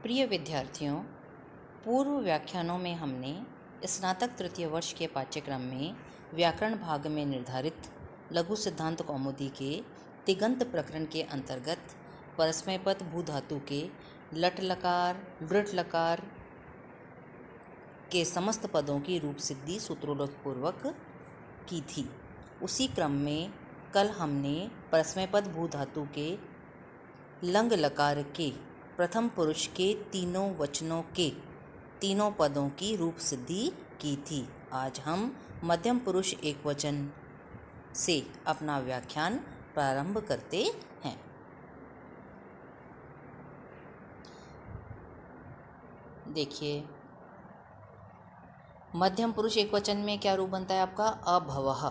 प्रिय विद्यार्थियों, पूर्व व्याख्यानों में हमने स्नातक तृतीय वर्ष के पाठ्यक्रम में व्याकरण भाग में निर्धारित लघु सिद्धांत कौमुदी के तिङन्त प्रकरण के अंतर्गत परस्मैपद भू धातु के लट लकार वृट लकार के समस्त पदों की रूप सिद्धि सूत्रोल्लेखपूर्वक की थी। उसी क्रम में कल हमने परस्मैपद भू धातु के लंग लकार के प्रथम पुरुष के तीनों वचनों के तीनों पदों की रूप सिद्धि की थी। आज हम मध्यम पुरुष एकवचन से अपना व्याख्यान प्रारंभ करते हैं। देखिए, मध्यम पुरुष एकवचन में क्या रूप बनता है आपका? अभवः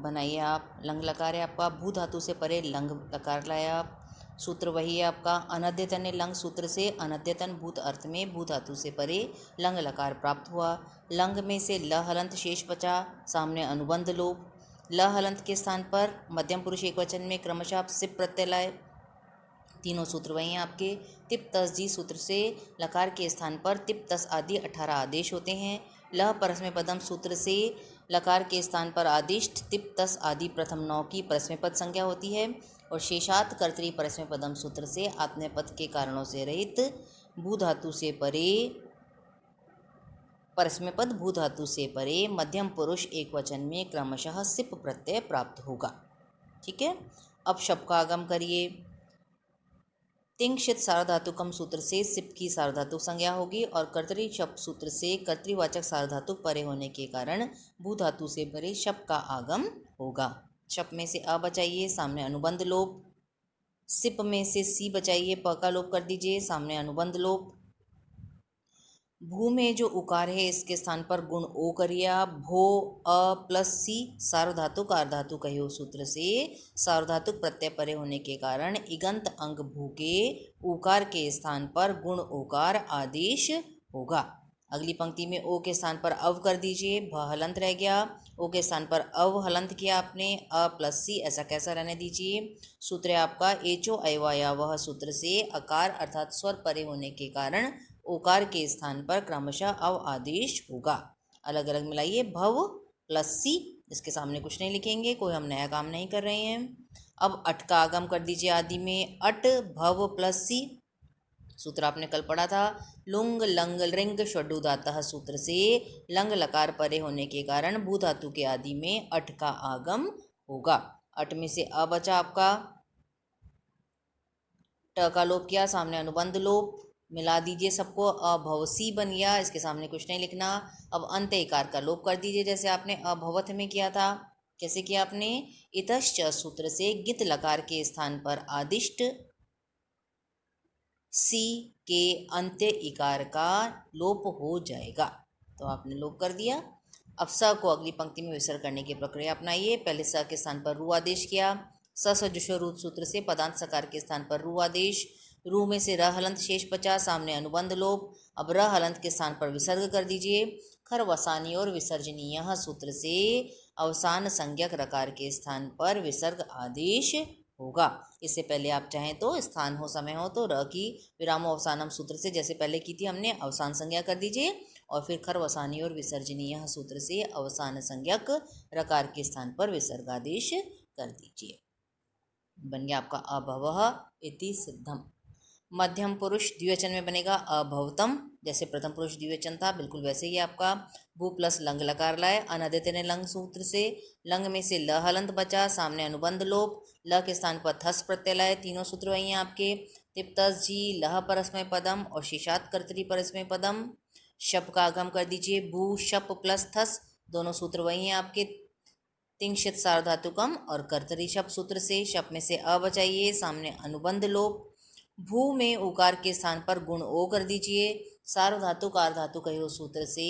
बनाइए आप। लंग लकार है आपका, भू धातु से परे लंग लकार लाया आप। सूत्र वही है आपका, अनद्यतन लंग सूत्र से अनद्यतन भूत अर्थ में भू धातु से परे लंग लकार प्राप्त हुआ। लंग में से ल हलंत शेष बचा, सामने अनुबंध लोप। ल हलंत के स्थान पर मध्यम पुरुष एकवचन में क्रमशः आप सिप प्रत्यय लाए। तीनों सूत्र वही हैं आपके। तिप तस जी सूत्र से लकार के स्थान पर तिप तस आदि 18 आदेश होते हैं। लह परस्मैपदम सूत्र से लकार के स्थान पर आदिष्ट तिप तस आदि प्रथम 9 की परस्मैपद संज्ञा होती है। और शेषात कर्तरी परस्मैपदम सूत्र से आत्मनेपद के कारणों से रहित भू धातु से परे परस्मैपद भू धातु से परे मध्यम पुरुष एकवचन में क्रमशः सिप प्रत्यय प्राप्त होगा। ठीक है, अब शब्द का आगम करिए। तिंक्षित सार्वधातुकम सूत्र से सिप की सार्वधातुक संज्ञा होगी और कर्तरी शब्द सूत्र से कर्तृवाचक सार्वधातुक परे होने के कारण भू धातु से परे शब्द का आगम होगा। शब्द में से अ बचाइए, सामने अनुबंध लोप। सिप में से सी बचाइए, प का लोप कर दीजिए, सामने अनुबंध लोप। भू में जो उकार है इसके स्थान पर गुण ओ करिए आप। भो अ प्लस सी सार्वधातुक आर्धातु कहो सूत्र से सार्वधातुक प्रत्यय परे होने के कारण इगंत अंग भू के उकार के स्थान पर गुण ओकार आदेश होगा। अगली पंक्ति में ओ के स्थान पर अव कर दीजिए, भ हलंत रह गया। ओ के स्थान पर अव हलंत किया आपने, अ प्लस सी ऐसा कैसा रहने दीजिए। सूत्र है आपका एचो अयवाया वह सूत्र से अकार अर्थात स्वर परे होने के कारण ओकार के स्थान पर क्रमशः अव आदेश होगा। अलग अलग मिलाइए, भव प्लस सी, इसके सामने कुछ नहीं लिखेंगे, कोई हम नया काम नहीं कर रहे हैं। अब अट का आगम कर दीजिए आदि में, अट भव प्लस सी। सूत्र आपने कल पढ़ा था, लुंग लंग लिंग षडुदातः सूत्र से लंग लकार परे होने के कारण भू धातु के आदि में अट का आगम होगा। अट में से अ बचा आपका, ट का लोप किया, सामने अनुबंध लोप। मिला दीजिए सबको, अभवसी बन गया, इसके सामने कुछ नहीं लिखना। अब अंत इकार का लोप कर दीजिए जैसे आपने अभवत में किया था। कैसे किया आपने? इतश्च सूत्र से गित लकार के स्थान पर आदिष्ट सी के अंत्य इकार का लोप हो जाएगा। तो आपने लोप कर दिया। अब स को अगली पंक्ति में विसर्ग करने की प्रक्रिया अपनाइए। पहले स के स्थान पर रू आदेश किया। सजुषो रूप सूत्र से पदांत सकार के स्थान पर रू आदेश। रू में से र हलंत शेष बचा, सामने अनुबंध लोप। अब र हलंत के स्थान पर विसर्ग कर दीजिए। खर वसानी और विसर्जनीय सूत्र से अवसान संज्ञक रकार के स्थान पर विसर्ग आदेश होगा। इससे पहले आप चाहें तो स्थान हो समय हो तो र की विराम अवसानम सूत्र से जैसे पहले की थी हमने अवसान संज्ञा कर दीजिए और फिर खर वसानी और विसर्जनीय सूत्र से अवसान संज्ञक रकार के स्थान पर विसर्गादेश कर दीजिए। बन गया आपका अभवः इति सिद्धम। मध्यम पुरुष द्विवचन में बनेगा अभवतम, जैसे प्रथम पुरुष द्विवचन था बिल्कुल वैसे ही आपका। भू प्लस लंग लकार लाए, अनद्यतन लंग सूत्र से लंग में से ल हलंत बचा, सामने अनुबंध लोप। ल के स्थान पर थस प्रत्यय लाए, तीनों सूत्र वही हैं आपके। तिप तस जी लह परस्मय पदम और शेषात कर्तरी परस्मय पदम। शप का आगम कर दीजिए, भू शप प्लस थस, दोनों सूत्र वही हैं आपके। तिंक्षित सार्वधातुकम और कर्तरी शप सूत्र से शप में से अ बचाइए, सामने अनुबंध लोप। भू में उकार के स्थान पर गुण ओ कर दीजिए। सार्वधातुक आर्धातुक कहो सूत्र से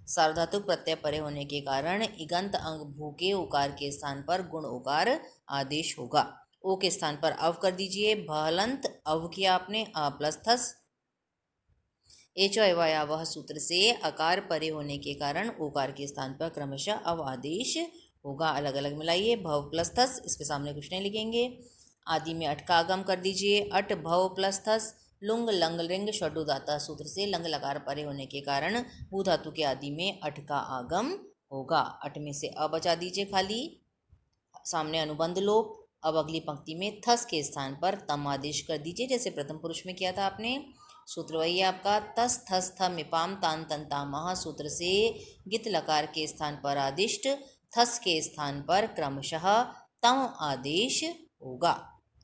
सार्वधातुक प्रत्यय परे होने के कारण इगंत अंग भू के उकार के स्थान पर गुण उकार आदेश होगा। ओ के स्थान पर अव कर दीजिए, भलंत अव किया आपने, अ प्लस थस। एचो अयवायावह सूत्र से अकार परे होने के कारण ओकार के स्थान पर क्रमशः अव आदेश होगा। अलग अलग मिलाइए, भव प्लस थस, इसके सामने कुछ नहीं लिखेंगे। आदि में अट का आगम कर दीजिए, अट भव प्लस थस। लुंग लंग लिंग षडुदाता सूत्र से लंग लकार परे होने के कारण भू धातु के आदि में अट का आगम होगा। अट में से अ बचा दीजिए खाली, सामने अनुबंध लोप। अब अगली पंक्ति में थस के स्थान पर तम आदेश कर दीजिए, जैसे प्रथम पुरुष में किया था आपने। सूत्र वही है आपका तस थस थ मिपाम तान तन तामह सूत्र से गित लकार के स्थान पर आदिष्ट, थस के स्थान पर क्रमशः तम आदेश होगा।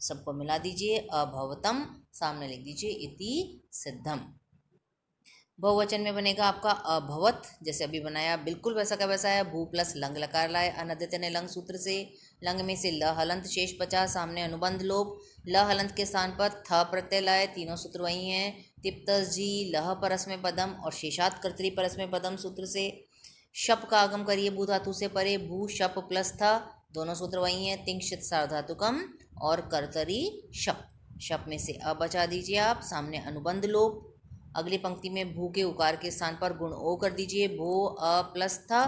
सबको मिला दीजिए, अभवतम सामने लिख दीजिए इति सिद्धम। बहुवचन में बनेगा आपका अभवत, जैसे अभी बनाया बिल्कुल वैसा का वैसा है। भू प्लस लंग लकार लाए अनद्यत ने लंग सूत्र से, लंग में से ल हलंत शेष बचा, सामने अनुबंध लोप। ल हलंत के स्थान पर थ प्रत्यय लाए, तीनों सूत्र वही हैं। तिप्तस जी लह परस्मय पदम और शेषात कर्तरी परस्मय पदम सूत्र से। शप का आगम करिए भू धातु से परे, भू शप प्लस था, दोनों सूत्र वही हैं। तिंक्षित सार्वधातुकम और कर्तरी शप। शप में से अ बचा दीजिए आप, सामने अनुबंध लोप। अगली पंक्ति में भू के उकार के स्थान पर गुण ओ कर दीजिए, भो अ प्लस था,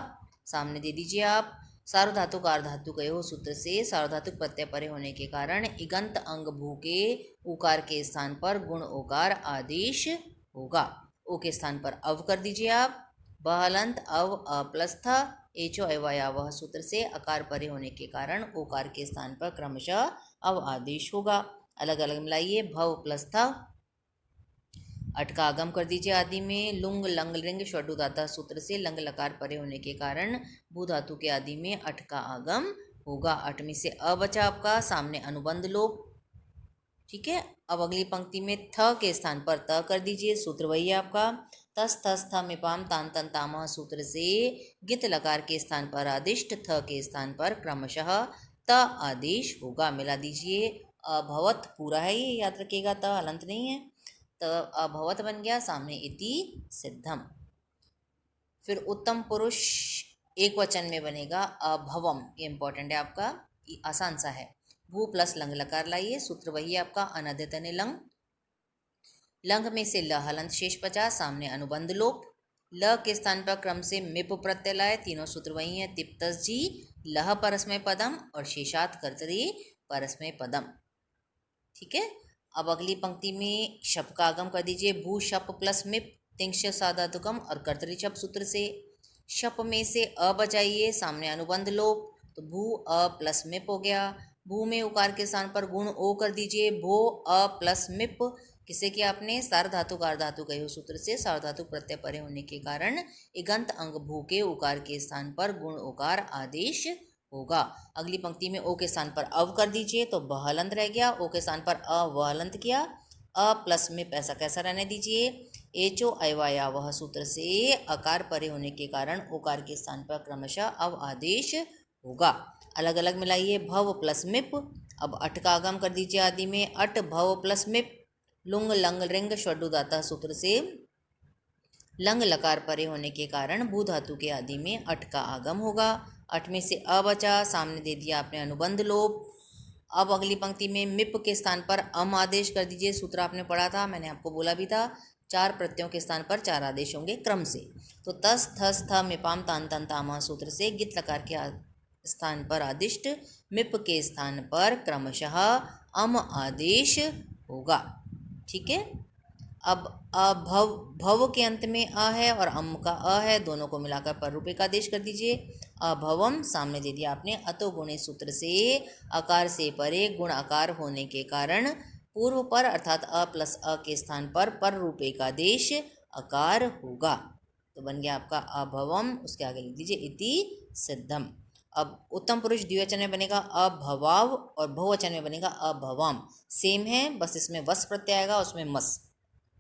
सामने दे दीजिए आप। सार्वधातुक आर्धातुक हो सूत्र से सार्वधातुक प्रत्यय परे होने के कारण इगंत अंग भू के उकार के स्थान पर गुण ओकार आदेश होगा। ओ के स्थान पर अव कर दीजिए आप, बहलंत अव अ प्लस था, एचो अवयावह सूत्र से अकार परे होने के कारण ओकार के स्थान पर क्रमशः अव आदेश होगा। अलग अलग मिलाइए, भव प्लस था, अट का आगम कर दीजिए आदि में। लुंग लंग लिंग षडुदाता सूत्र से लंग लकार परे होने के कारण भू धातु के आदि में अट का आगम होगा। अट में से अ बचा आपका, सामने अनुबंध लोप। ठीक है, अब अगली पंक्ति में थ के स्थान पर त कर दीजिए, सूत्र वही है आपका। तस थस थ मिपाम तान तन तामह सूत्र से गित लकार के स्थान पर आदिष्ट, थ के स्थान पर क्रमशः त आदेश होगा। मिला दीजिए, अभवत पूरा है ये, याद रखिएगा, त हलंत नहीं है। तो अभवत बन गया, सामने इति सिद्धम। फिर उत्तम पुरुष एक वचन में बनेगा अभवम, ये इंपॉर्टेंट है आपका, आसान सा है। भू प्लस लंग लकार लाइए, सूत्र वही है आपका अनद्यत ने लंग। लंग में से ल हलंत शेष बचा, सामने अनुबंध लोप। ल के स्थान पर क्रम से मिप प्रत्यय लाए, तीनों सूत्र वही हैं। तिप्तस जी लह परस्मय पदम और शेषात कर्तरी परस्मय पदम। ठीक है, अब अगली पंक्ति में शप का आगम कर दीजिए, भू शप प्लस मिप तिंक्ष साधातुकम और कर्तरी शप सूत्र से। शप में से अ बचाइए, सामने अनुबंध लोप, तो भू अ प्लस मिप हो गया। भू में उकार के स्थान पर गुण ओ कर दीजिए, भो अ प्लस मिप, किसे किया आपने, सार्वधातुक आर्धातुक हो सूत्र से सार्वधातुक प्रत्यय परे होने के कारण इगंत अंग भू के उकार के स्थान पर गुण उकार आदेश होगा। अगली पंक्ति में ओ के स्थान पर अव कर दीजिए, तो बहलंत रह गया। ओ के स्थान पर अ वहलंत किया, अ प्लस में पैसा कैसा रहने दीजिए, एचो अवयावह सूत्र से अकार परे होने के कारण ओकार के स्थान पर क्रमशः अव आदेश होगा। अलग अलग मिलाइए, भव प्लस मिप। अब अट का आगम कर दीजिए आदि में, अट भव प्लस मिप। लुंग लंग लिंग षडुदाता सूत्र से लंग लकार परे होने के कारण भू धातु के आदि में अट का आगम होगा। अट में से अ बचा, सामने दे दिया आपने अनुबंध लोप। अब अगली पंक्ति में मिप के स्थान पर अम आदेश कर दीजिए, सूत्र आपने पढ़ा था, मैंने आपको बोला भी था, 4 प्रत्ययों के स्थान पर 4 आदेश होंगे क्रम से। तो तस थस थ मिपाम तान तन तामह सूत्र से गित लकार के स्थान पर आदिष्ट, मिप के स्थान पर क्रमशः अम आदेश होगा। ठीक है, अब अभव, भव के अंत में अ है और अम का अ है, दोनों को मिलाकर पर रूपे का आदेश कर दीजिए। अभवम सामने दे दिया आपने, अतो गुणे सूत्र से अकार से परे गुण आकार होने के कारण पूर्व पर अर्थात अ प्लस अ के स्थान पर रूपे का आदेश अकार होगा। तो बन गया आपका अभवम, उसके आगे लिख दीजिए इति सिद्धम। अब उत्तम पुरुष द्विवचन में बनेगा अभवाव और बहुवचन में बनेगा अभवाम। सेम है, बस इसमें वस प्रत्यय आएगा, उसमें मस।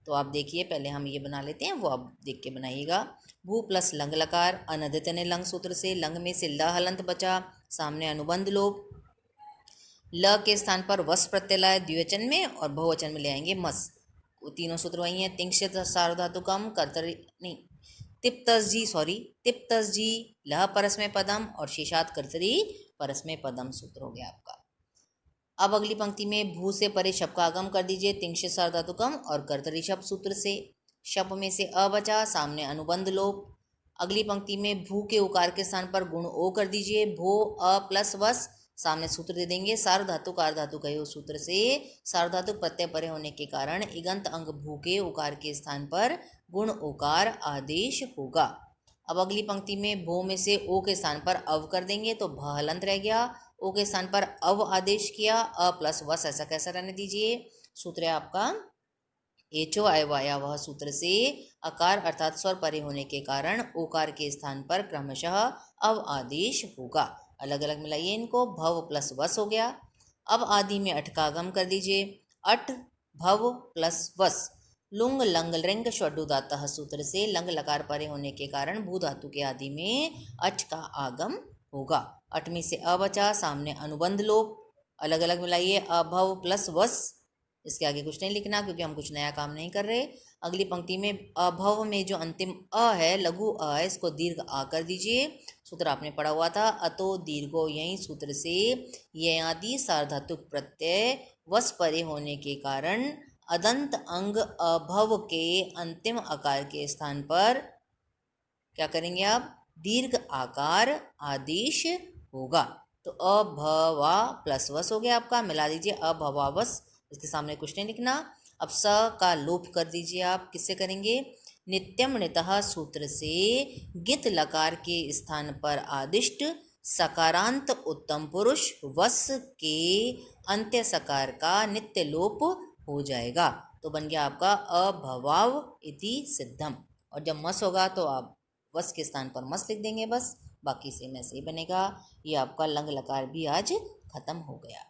तो आप देखिए, पहले हम ये बना लेते हैं, वो आप देख के बनाइएगा। भू प्लस लंग लकार अनद्यत ने लंग सूत्र से लंग में से ल हलंत बचा, सामने अनुबंध लोप। ल के स्थान पर वस प्रत्यय लाए द्विवचन में और बहुवचन में ले आएंगे मस। तीनों सूत्र वही हैं, तिंक्षित सार्वधातुकम कर्तरी नहीं तिप्तस जी, सॉरी तिप्तस जी लह परस्मय पदम और शेषात कर्तरी परस्मय पदम सूत्र हो गया आपका। अब अगली पंक्ति में भू से परे शप का आगम कर दीजिए, तिंक्षित सार्वधातुकम और कर्तरी शप सूत्र से। शप में से अ बचा, सामने अनुबंध लोप। अगली पंक्ति में भू के उकार के स्थान पर गुण ओ कर दीजिए, भो अ प्लस वस, सामने सूत्र दे देंगे। सार्वधातुक आर्धातुक है उस सूत्र से सार्वधातुक प्रत्यय परे होने के कारण इगंत अंग भू के उकार के स्थान पर गुण उकार आदेश होगा। अब अगली पंक्ति में भो में से ओ के स्थान पर अव कर देंगे तो भ हलंत रह गया। ओ के स्थान पर अव आदेश किया, अ प्लस वस ऐसा कैसा रहने दीजिए। सूत्र है आपका एचो आया वह सूत्र से अकार अर्थात स्वर परे होने के कारण ओकार के स्थान पर क्रमशः अव आदेश होगा। अलग अलग मिलाइए इनको। भव प्लस वस हो गया। अब आदि में अठ का आगम कर दीजिए। अठ भव प्लस वस लुंग लंग लिंग षडुदातः सूत्र से लंग लकार परे होने के कारण भू धातु के आदि में अच का आगम होगा। अठवीं से अ बचा, सामने अनुबंध लोप। अलग अलग मिलाइए। अभव प्लस वस, इसके आगे कुछ नहीं लिखना क्योंकि हम कुछ नया काम नहीं कर रहे। अगली पंक्ति में अभव में जो अंतिम अ है लघु अ है इसको दीर्घ आ कर दीजिए। सूत्र आपने पढ़ा हुआ था अतो दीर्घो यही सूत्र से ये आदि सार्वधातुक प्रत्यय वस परे होने के कारण अदंत अंग अभव के अंतिम आकार के स्थान पर क्या करेंगे आप, दीर्घ आकार आदेश होगा। तो अभवा प्लस वस हो गया आपका, मिला दीजिए अभवावस, इसके सामने कुछ नहीं लिखना। अब स का लोप कर दीजिए आप, किससे करेंगे, नित्यम नितः सूत्र से गित लकार के स्थान पर आदिष्ट सकारांत उत्तम पुरुष वस के अंत्य सकार का नित्य लोप हो जाएगा। तो बन गया आपका अभवाव इति सिद्धम। और जब मस होगा तो आप वस के स्थान पर मस लिख देंगे बस, बाकी से में से ही बनेगा। ये आपका लंग लकार भी आज खत्म हो गया।